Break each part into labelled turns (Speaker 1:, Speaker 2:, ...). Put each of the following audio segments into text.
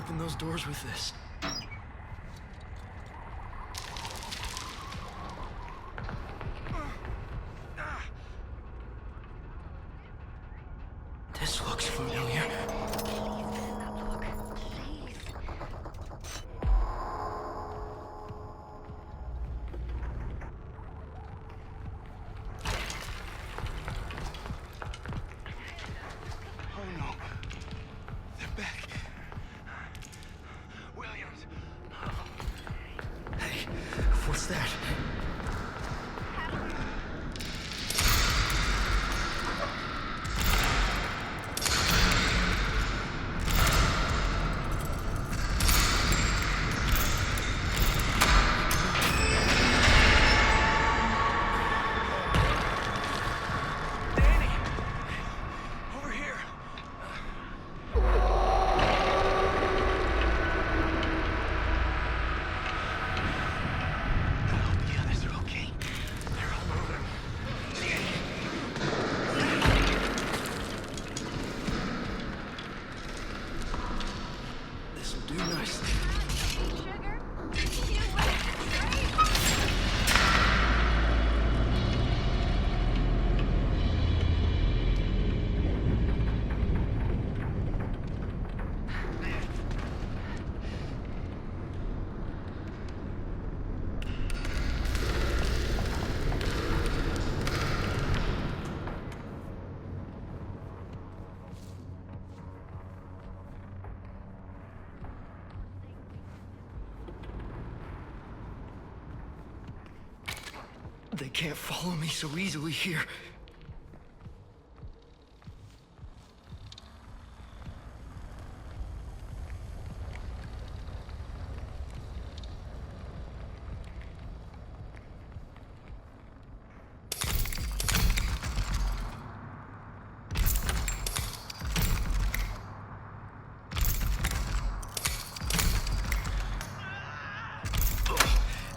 Speaker 1: open those doors with this. This looks familiar. What's that?
Speaker 2: Danny! Over here!
Speaker 1: This'll do nicely.
Speaker 3: Sugar? You went straight.
Speaker 1: They can't follow me so easily here.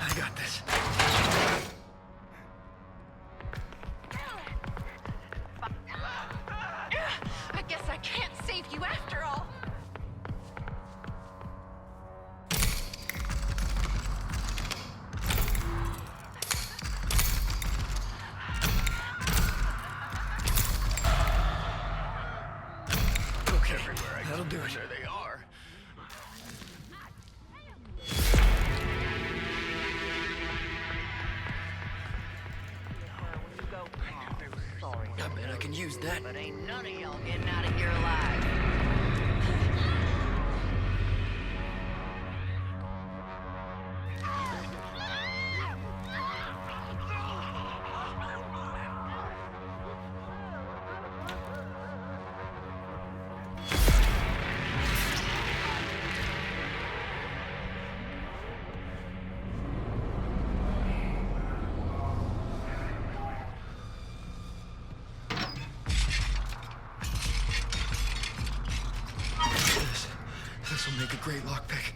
Speaker 1: I got this.
Speaker 3: I guess I can't save you after all.
Speaker 1: Okay, that'll do it.
Speaker 2: There they are.
Speaker 1: I bet I can use that.
Speaker 4: But ain't none of y'all getting out of here alive.
Speaker 1: This'll make a great lockpick.